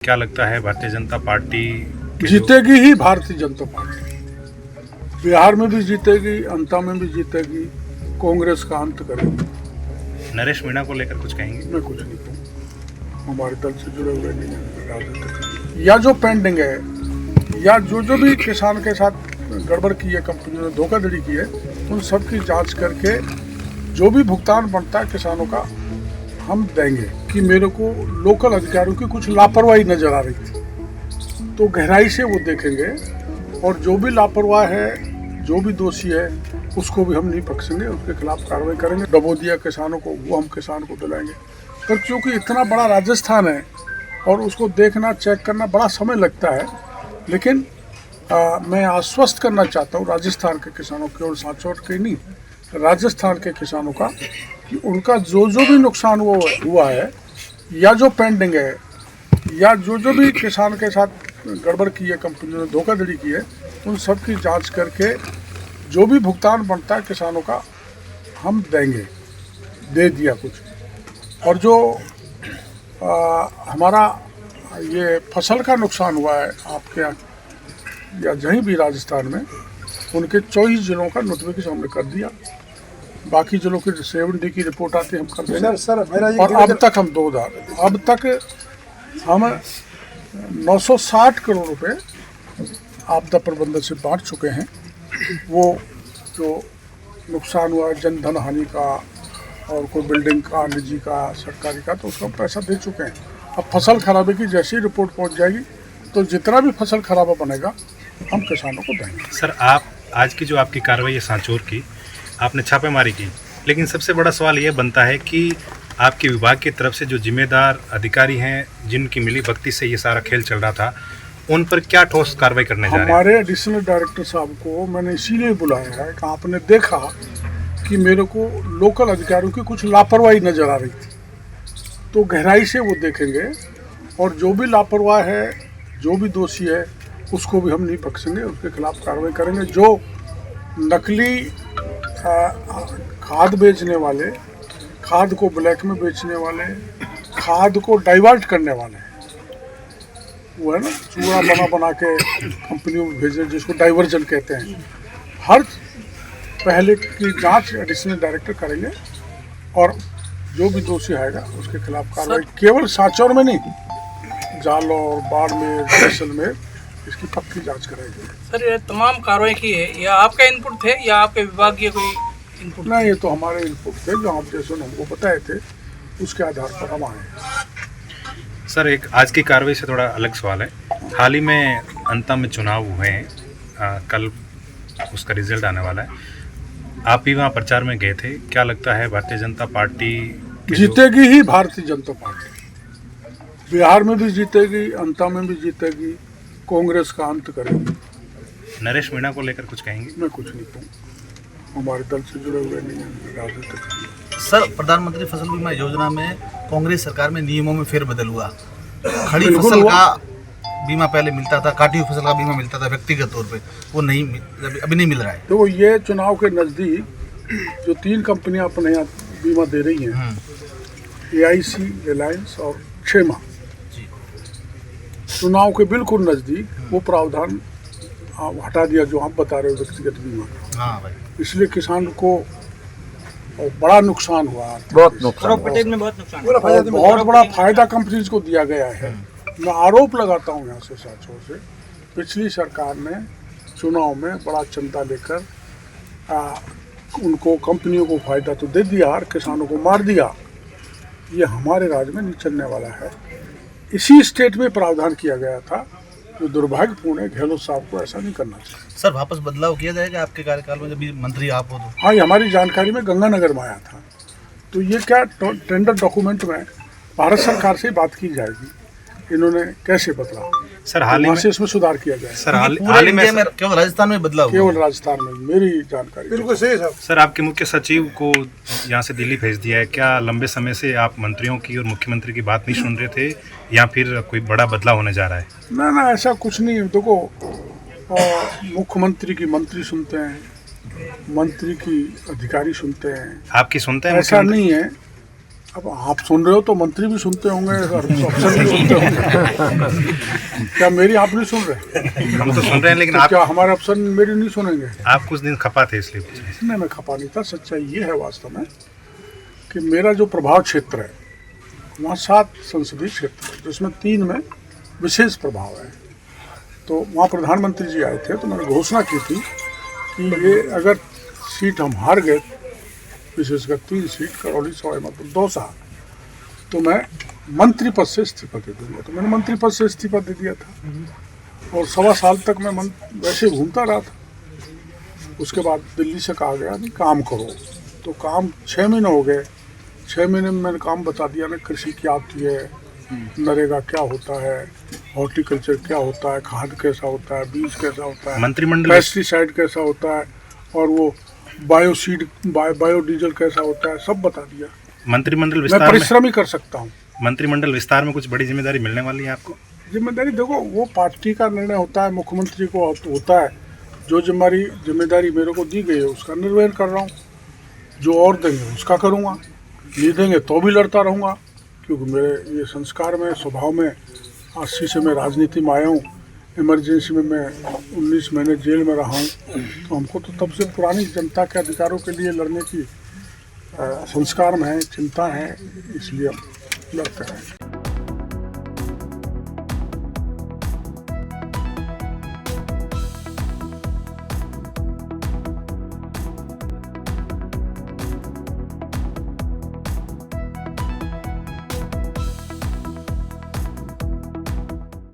क्या लगता है भारतीय जनता पार्टी जीतेगी ही भारतीय जनता पार्टी। बिहार में भी जीतेगी, अंता में भी जीतेगी, कांग्रेस का अंत करेगी। नरेश मीणा को लेकर कुछ कहेंगे? मैं कुछ नहीं कहूँ, हमारे दल से जुड़े हुए नहीं हैं राजनीतिक। या जो पेंडिंग है या जो भी किसान के साथ गड़बड़ की है, कंपनियों ने धोखाधड़ी की है, उन सब की जांच करके जो भी भुगतान बनता है किसानों का हम देंगे। कि मेरे को लोकल अधिकारियों की कुछ लापरवाही नजर आ रही थी, तो गहराई से वो देखेंगे और जो भी लापरवाह है, जो भी दोषी है, उसको भी हम नहीं बख्शेंगे, उसके खिलाफ कार्रवाई करेंगे। डबो दिया किसानों को, वो हम किसान को दिलाएंगे। पर क्योंकि इतना बड़ा राजस्थान है और उसको देखना, चेक करना बड़ा समय लगता है, लेकिन मैं आश्वस्त करना चाहता हूँ राजस्थान के किसानों, केवल सांचौर के नहीं, राजस्थान के किसानों का, कि उनका जो भी नुकसान हुआ है या जो पेंडिंग है या जो भी किसान के साथ गड़बड़ की है, कंपनियों ने धोखाधड़ी की है, उन सब की जांच करके जो भी भुगतान बनता है किसानों का हम देंगे। दे दिया कुछ। और जो हमारा ये फसल का नुकसान हुआ है आपके या जहीं भी राजस्थान में, उनके 24 जिलों का नोटिफिकेशन हमने कर दिया। बाकी जिलों की 7D की रिपोर्ट आती है, हम कर देंगे। और अब तक हम 2000, अब तक हम 960 करोड़ रुपए आपदा प्रबंधन से बांट चुके हैं। वो जो नुकसान हुआ जन धन हानि का और कोई बिल्डिंग का, निजी का, सरकारी का, तो उसका पैसा दे चुके हैं। अब फसल खराबे की जैसी रिपोर्ट पहुंच जाएगी तो जितना भी फसल खराबा बनेगा हम किसानों को देंगे। सर, आप आज की जो आपकी कार्रवाई है सांचौर की, आपने छापेमारी की, लेकिन सबसे बड़ा सवाल ये बनता है कि आपके विभाग की तरफ से जो जिम्मेदार अधिकारी हैं, जिनकी मिलीभगती से ये सारा खेल चल रहा था, उन पर क्या ठोस कार्रवाई करने जा रहे हैं? हमारे एडिशनल डायरेक्टर साहब को मैंने इसीलिए बुलाया है कि आपने देखा कि मेरे को लोकल अधिकारियों की कुछ लापरवाही नजर आ रही थी, तो गहराई से वो देखेंगे और जो भी लापरवाह है, जो भी दोषी है, उसको भी हम नहीं बख्शेंगे, उसके खिलाफ कार्रवाई करेंगे। जो नकली खाद बेचने वाले, खाद को ब्लैक में बेचने वाले, खाद को डाइवर्ट करने वाले, वो है ना, चूड़ा बना के कंपनियों में भेजे, जिसको डाइवर्जन कहते हैं, हर पहले की जांच एडिशनल डायरेक्टर करेंगे और जो भी दोषी आएगा उसके खिलाफ कार्रवाई, केवल सांचौर में नहीं, जालौर, बाड़मेर, जैसलमेर, इसकी पक्की जांच कराएगी। सर, ये तमाम कार्रवाई की है, या आपका इनपुट थे या आपके विभाग के कोई इनपुट? नहीं, ये तो हमारे इनपुट थे जो आप जैसे हमको बताए थे, उसके आधार पर हम आए। सर, एक आज की कार्रवाई से थोड़ा अलग सवाल है। हाल ही में अंता में चुनाव हुए हैं, कल उसका रिजल्ट आने वाला है। आप भी वहाँ प्रचार में गए थे। क्या लगता है भारतीय जनता पार्टी जीतेगी ही भारतीय जनता पार्टी। बिहार में भी जीतेगी, अंता में भी जीतेगी, कांग्रेस का अंत करेगी। नरेश मीणा को लेकर कुछ कहेंगे? मैं कुछ नहीं कहूँ, हमारे दल से जुड़े हुए नहीं हैं राजनीतिक। सर, प्रधानमंत्री फसल बीमा योजना में कांग्रेस सरकार में नियमों में फेरबदल हुआ। खड़ी फसल का बीमा पहले मिलता था, काटी हुई फसल का बीमा मिलता था व्यक्तिगत तौर पे, वो नहीं, अभी नहीं मिल रहा है। तो ये चुनाव के नज़दीक जो 3 कंपनियां अपने यहाँ बीमा दे रही हैं, AIC, रिलायंस और क्षेमा, चुनाव के बिल्कुल नज़दीक वो प्रावधान हटा दिया जो आप बता रहे हो, व्यक्तिगत बीमा का। हाँ भाई, इसलिए किसान को बड़ा नुकसान हुआ, बहुत नुकसान, बहुत बड़ा फायदा कंपनीज को दिया गया है। मैं आरोप लगाता हूँ यहाँ से सांचौर से, पिछली सरकार ने चुनाव में बड़ा चंदा लेकर उनको, कंपनियों को फायदा तो दे दिया और किसानों को मार दिया। ये हमारे राज्य में नहीं चलने वाला है। इसी स्टेट में प्रावधान किया गया था, जो दुर्भाग्यपूर्ण है। गहलोत साहब को ऐसा नहीं करना चाहिए। सर, वापस बदलाव किया जाएगा आपके कार्यकाल में, जब मंत्री आप हो तो? हाँ, ये हमारी जानकारी में गंगानगर में आया था, तो ये क्या टेंडर डॉक्यूमेंट में भारत सरकार से बात की जाएगी, इन्होंने कैसे बदला। सर, हाल ही में इसमें सुधार किया जाए। सर, हाल ही में केवल राजस्थान में बदलाव, केवल राजस्थान में, मेरी जानकारी बिल्कुल सही है। सर, आपके मुख्य सचिव को यहाँ से दिल्ली भेज दिया है। क्या लंबे समय से आप मंत्रियों की और मुख्यमंत्री की बात नहीं सुन रहे थे, या फिर कोई बड़ा बदलाव होने जा रहा है? ना, ऐसा कुछ नहीं है। देखो, मुख्यमंत्री की मंत्री सुनते हैं, मंत्री की अधिकारी सुनते हैं, आपकी सुनते हैं? ऐसा नहीं है। अब आप सुन रहे हो तो मंत्री भी सुनते होंगे और अफसर भी सुनते होंगे। क्या मेरी आप नहीं सुन रहे? हम तो सुन रहे हैं, लेकिन तो आप क्या हमारे अफसर मेरी नहीं सुनेंगे? आप कुछ दिन खपा थे इसलिए पूछ रहे नहीं, मैं खपा नहीं था। सच्चाई ये है वास्तव में कि मेरा जो प्रभाव क्षेत्र है वहाँ 7 संसदीय क्षेत्र है, जिसमें 3 में विशेष प्रभाव है। तो वहाँ प्रधानमंत्री जी आए थे, तो मैंने घोषणा की थी कि ये अगर सीट हम हार गए, विशेषकर 3 सीट करौली, सवाई माधोपुर, दौसा, तो मैं मंत्री पद से इस्तीफा दे दूंगा। तो मैंने मंत्री पद से इस्तीफा दे दिया था और 1.25 साल तक मैं वैसे घूमता रहा था। उसके बाद दिल्ली से कहा गया कि काम करो, तो काम 6 महीने हो गए। 6 महीने में मैंने काम बता दिया ना, कृषि क्या होती है, नरेगा क्या होता है, हॉर्टिकल्चर क्या होता है, खाद कैसा होता है, बीज कैसा होता है, मंत्रिमंडल पेस्टिसाइड कैसा होता है, और वो बायोसीड बायोडीजल कैसा होता है, सब बता दिया। मंत्रिमंडल मैं विस्तार में परिश्रम ही कर सकता हूँ। मंत्रिमंडल विस्तार में कुछ बड़ी जिम्मेदारी मिलने वाली है आपको? जिम्मेदारी देखो, वो पार्टी का निर्णय होता है, मुख्यमंत्री को होता है। जो जिम्मेदारी मेरे को दी गई है उसका निर्वहन कर रहा हूँ। जो और देंगे उसका करूँगा, नहीं देंगे तो भी लड़ता रहूँगा, क्योंकि मेरे ये संस्कार में, स्वभाव में 80 से मैं राजनीति में आया हूँ। इमरजेंसी में मैं 19 महीने जेल में रहा हूँ। तो हमको तो तब से पुरानी जनता के अधिकारों के लिए लड़ने की संस्कार में है, चिंता है, इसलिए हम लड़ते हैं।